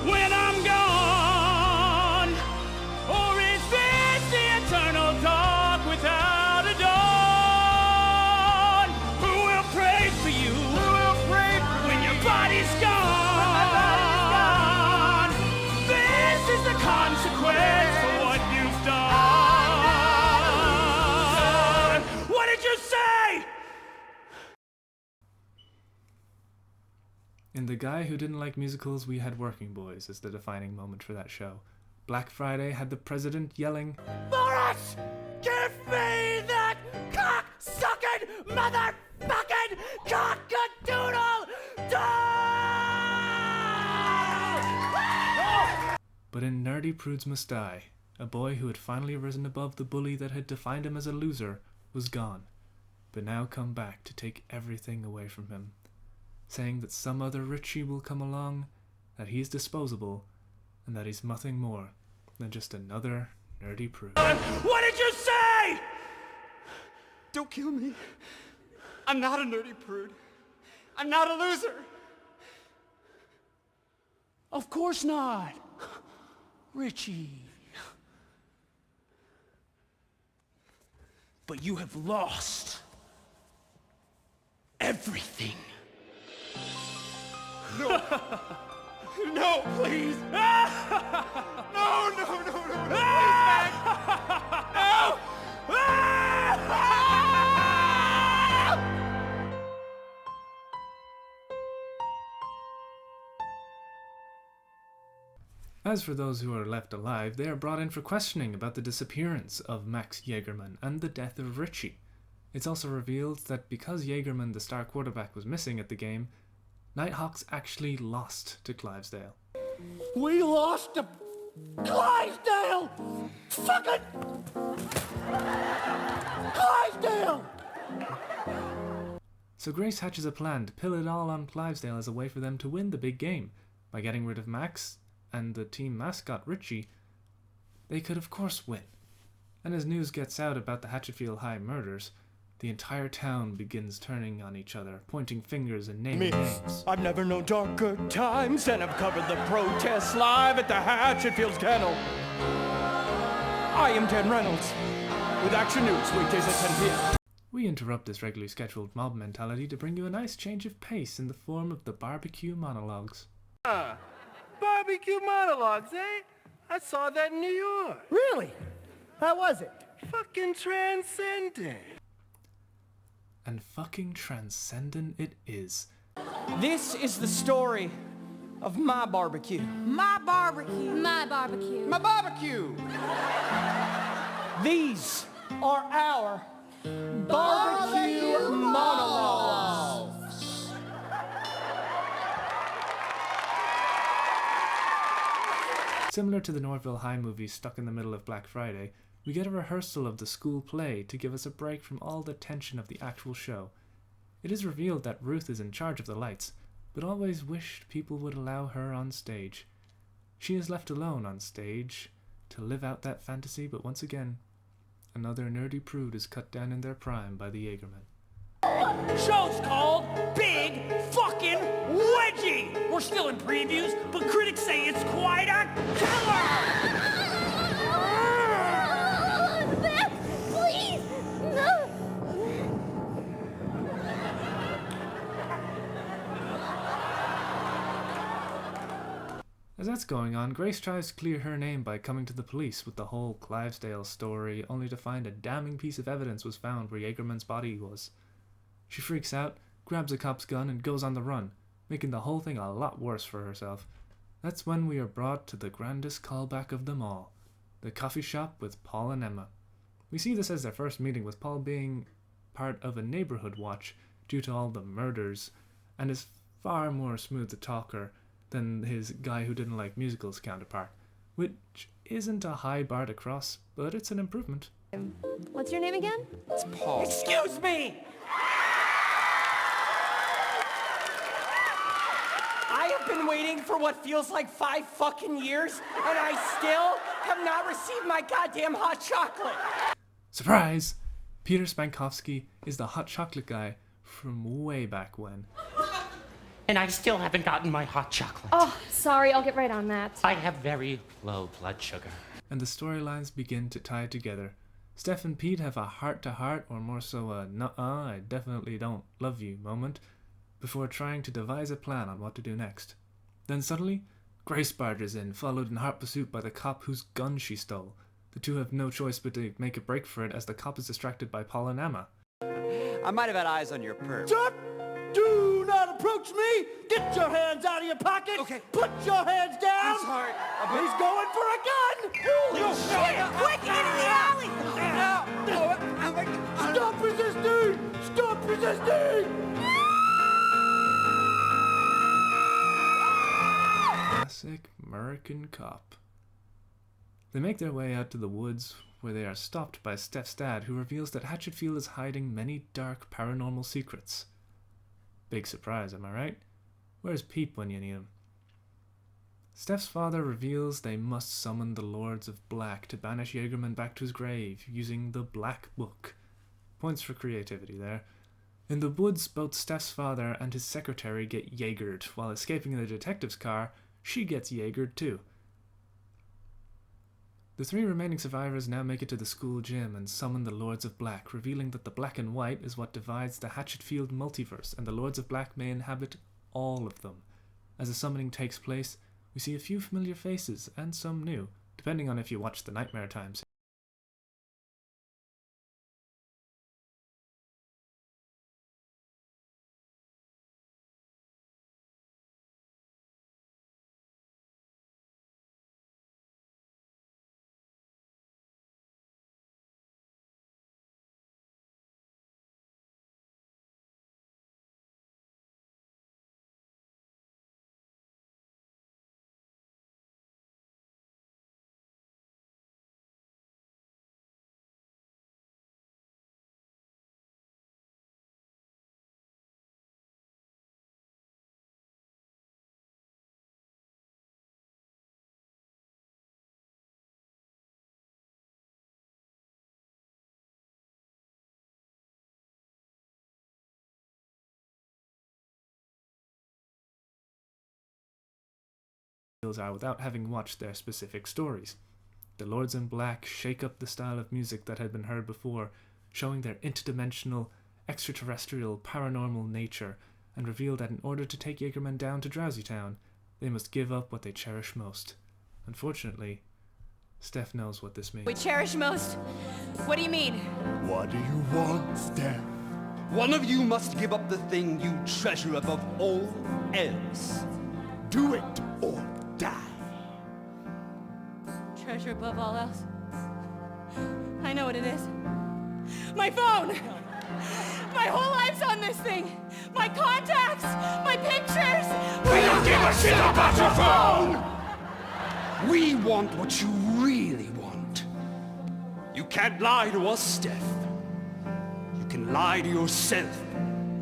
Speaker 13: when I'm gone? Or is this the eternal dark without a dawn? Who will pray for you?
Speaker 11: Who will pray for
Speaker 13: when
Speaker 11: me?
Speaker 13: your body's gone?
Speaker 11: When my body's gone.
Speaker 13: This is the consequence for what you've done. What did you say?
Speaker 1: In The Guy Who Didn't Like Musicals, we had Working Boys as the defining moment for that show. Black Friday had the president yelling,
Speaker 3: Boris! Give me that cock-sucking, motherfucking cock-a-doodle doll!
Speaker 1: But in Nerdy Prudes Must Die, a boy who had finally risen above the bully that had defined him as a loser was gone, but now come back to take everything away from him, saying that some other Richie will come along, that he's disposable, and that he's nothing more than just another nerdy prude.
Speaker 13: What did you say?
Speaker 11: Don't kill me. I'm not a nerdy prude. I'm not a loser.
Speaker 13: Of course not. Richie. But you have lost everything.
Speaker 11: No. No, please. No, no, no, no, no. Please, Max. No.
Speaker 1: As for those who are left alive, they are brought in for questioning about the disappearance of Max Jaegerman and the death of Richie. It's also revealed that because Jaegerman, the star quarterback, was missing at the game, Nighthawks actually lost to Clivesdale.
Speaker 9: We lost to Clydesdale! Fucking Clydesdale!
Speaker 1: So Grace hatches a plan to pill it all on Clivesdale as a way for them to win the big game. By getting rid of Max and the team mascot Richie, they could of course win. And as news gets out about the Hatchetfield High murders, the entire town begins turning on each other, pointing fingers and naming names.
Speaker 9: I've never known darker times, and I've covered the protests live at the Hatchetfield's kennel. I am Dan Reynolds, with Action News, weekdays at 10 p.m.
Speaker 1: We interrupt this regularly scheduled mob mentality to bring you a nice change of pace in the form of the barbecue monologues.
Speaker 9: Barbecue monologues, eh? I saw that in New York. Really? How was it? Fucking transcendent.
Speaker 1: And fucking transcendent it is.
Speaker 17: This is the story of my barbecue.
Speaker 10: My barbecue.
Speaker 12: My barbecue.
Speaker 17: My barbecue. These are our barbecue monologues.
Speaker 1: Similar to the Norville High movie stuck in the middle of Black Friday, we get a rehearsal of the school play to give us a break from all the tension of the actual show. It is revealed that Ruth is in charge of the lights, but always wished people would allow her on stage. She is left alone on stage to live out that fantasy, but once again, another nerdy prude is cut down in their prime by the Jaegermen.
Speaker 13: Show's called Big Fucking Wedgie. We're still in previews, but critics say it's quite a killer.
Speaker 12: Please! No!
Speaker 1: As that's going on, Grace tries to clear her name by coming to the police with the whole Clivesdale story, only to find a damning piece of evidence was found where Jaegerman's body was. She freaks out, grabs a cop's gun, and goes on the run, making the whole thing a lot worse for herself. That's when we are brought to the grandest callback of them all, the coffee shop with Paul and Emma. We see this as their first meeting, with Paul being part of a neighborhood watch due to all the murders, and is far more smooth a talker than his guy who didn't like musicals counterpart, which isn't a high bar to cross, but it's an improvement.
Speaker 12: What's your name again?
Speaker 17: It's Paul. Excuse me! I have been waiting for what feels like 5 fucking years, and I still have not received my goddamn hot chocolate.
Speaker 1: Surprise! Peter Spankowski is the hot chocolate guy from way back when.
Speaker 19: And I still haven't gotten my hot chocolate.
Speaker 12: Oh, sorry, I'll get right on that.
Speaker 19: I have very low blood sugar.
Speaker 1: And the storylines begin to tie together. Steph and Pete have a heart-to-heart, or more so a nuh-uh, I definitely don't love you moment, before trying to devise a plan on what to do next. Then suddenly, Grace barges in, followed in hot pursuit by the cop whose gun she stole. The two have no choice but to make a break for it as the cop is distracted by Paul and Emma.
Speaker 4: I might have had eyes on your perp.
Speaker 9: Stop! Do not approach me! Get your hands out of your pockets! Okay. Put your hands down!
Speaker 4: I'm sorry.
Speaker 9: He's going for a gun! Holy shit!
Speaker 10: Quick, into the alley!
Speaker 9: Stop resisting! Stop resisting!
Speaker 1: Classic American cop. They make their way out to the woods, where they are stopped by Steph's dad, who reveals that Hatchetfield is hiding many dark paranormal secrets. Big surprise, am I right? Where's Pete when you need him? Steph's father reveals they must summon the Lords of Black to banish Jaegerman back to his grave, using the Black Book. Points for creativity there. In the woods, both Steph's father and his secretary get Jaegered. While escaping in the detective's car, she gets Jaegered too. The 3 remaining survivors now make it to the school gym and summon the Lords of Black, revealing that the black and white is what divides the Hatchetfield multiverse, and the Lords of Black may inhabit all of them. As the summoning takes place, we see a few familiar faces, and some new, depending on if you watch the Nightmare Times. tales are without having watched their specific stories. The Lords in Black shake up the style of music that had been heard before, showing their interdimensional, extraterrestrial, paranormal nature, and reveal that in order to take Jaegermen down to Drowsytown, they must give up what they cherish most. Unfortunately, Steph knows what this means.
Speaker 15: We cherish most? What do you mean?
Speaker 16: What do you want, Steph?
Speaker 4: One of you must give up the thing you treasure above all else. Do it or die.
Speaker 15: Treasure above all else? I know what it is. My phone! My whole life's on this thing! My contacts! My pictures!
Speaker 3: We don't give a shit about your phone!
Speaker 4: We want what you really want. You can't lie to us, Steph. You can lie to yourself,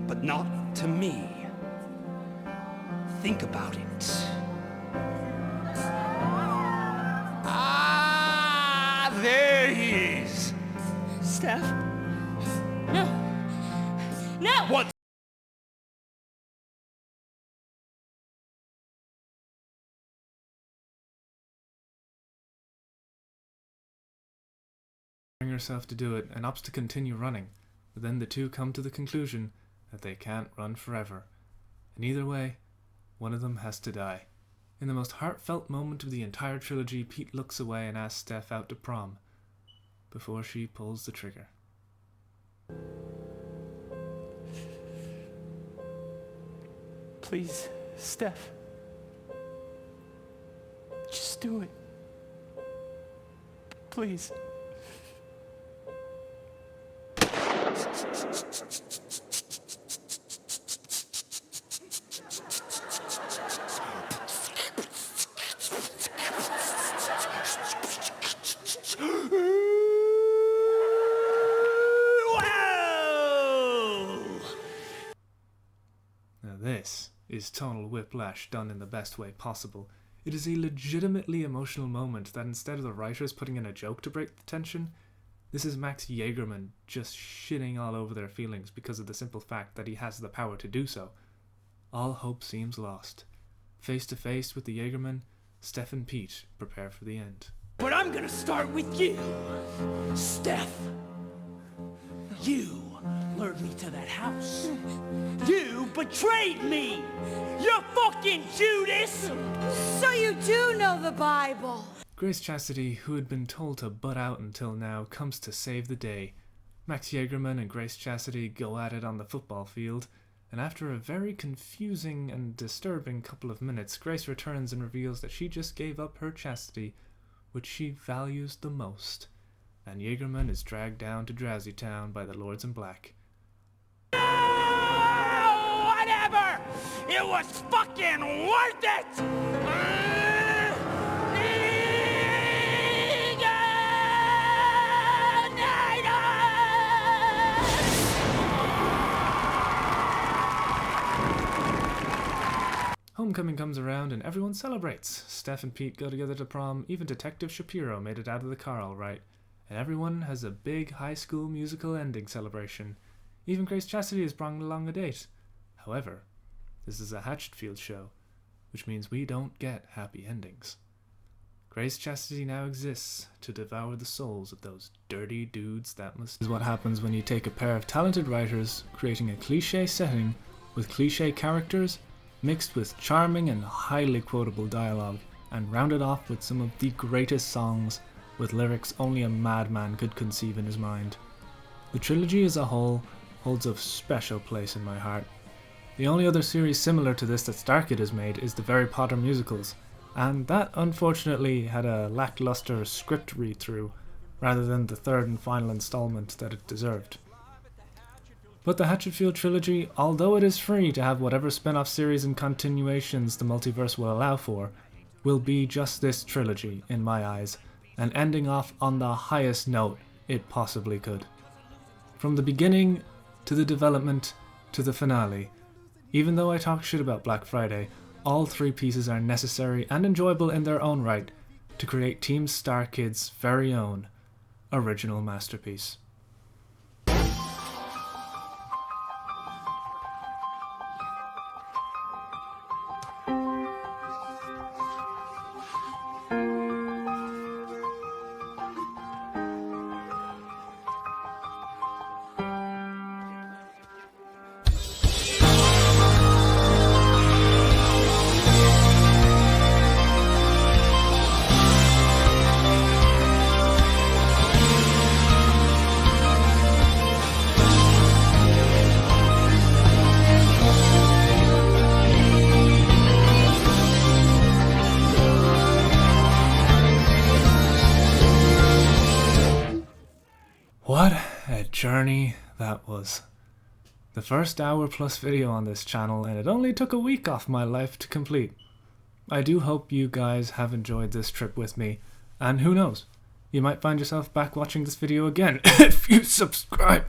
Speaker 4: but not to me. Think about it. Ah, there he is.
Speaker 15: Steph? No. No!
Speaker 4: What?
Speaker 1: Herself to do it and opts to continue running, but then the two come to the conclusion that they can't run forever. And either way, one of them has to die. In the most heartfelt moment of the entire trilogy, Pete looks away and asks Steph out to prom, before she pulls the trigger.
Speaker 17: Please, Steph. Just do it. Please.
Speaker 1: Now this is tonal whiplash done in the best way possible. It is a legitimately emotional moment that instead of the writers putting in a joke to break the tension, this is Max Jaegerman just shitting all over their feelings because of the simple fact that he has the power to do so. All hope seems lost. Face to face with the Jaegermen, Steph and Pete prepare for the end.
Speaker 13: But I'm gonna start with you, Steph. You lured me to that house. You betrayed me. You fucking Judas.
Speaker 10: So you do know the Bible.
Speaker 1: Grace Chastity, who had been told to butt out until now, comes to save the day. Max Jaegerman and Grace Chastity go at it on the football field, and after a very confusing and disturbing couple of minutes, Grace returns and reveals that she just gave up her chastity, which she values the most, and Jaegerman is dragged down to Drowsytown by the Lords in Black.
Speaker 13: Whatever! It was fucking worth it!
Speaker 1: Homecoming comes around and everyone celebrates. Steph and Pete go together to prom, even Detective Shapiro made it out of the car all right, and everyone has a big High School Musical ending celebration. Even Grace Chastity is brought along a date. However, this is a Hatchetfield show, which means we don't get happy endings. Grace Chastity now exists to devour the souls of those dirty dudes that must... This is what happens when you take a pair of talented writers creating a cliché setting with cliché characters mixed with charming and highly quotable dialogue, and rounded off with some of the greatest songs with lyrics only a madman could conceive in his mind. The trilogy as a whole holds a special place in my heart. The only other series similar to this that StarKid has made is the Harry Potter musicals, and that unfortunately had a lackluster script read-through rather than the third and final installment that it deserved. But the Hatchetfield Trilogy, although it is free to have whatever spin-off series and continuations the multiverse will allow for, will be just this trilogy in my eyes, and ending off on the highest note it possibly could. From the beginning, to the development, to the finale, even though I talk shit about Black Friday, all three pieces are necessary and enjoyable in their own right to create Team StarKid's very own original masterpiece. journey that was. The first hour-plus video on this channel, and it only took a week off my life to complete. I do hope you guys have enjoyed this trip with me, and who knows, you might find yourself back watching this video again if you subscribe.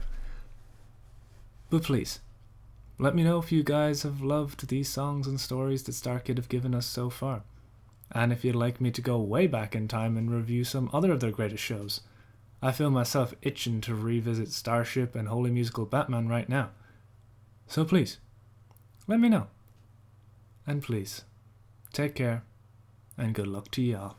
Speaker 1: But please, let me know if you guys have loved these songs and stories that StarKid have given us so far, and if you'd like me to go way back in time and review some other of their greatest shows. I feel myself itching to revisit Starship and Holy Musical Batman right now. So please, let me know. And please, take care, and good luck to y'all.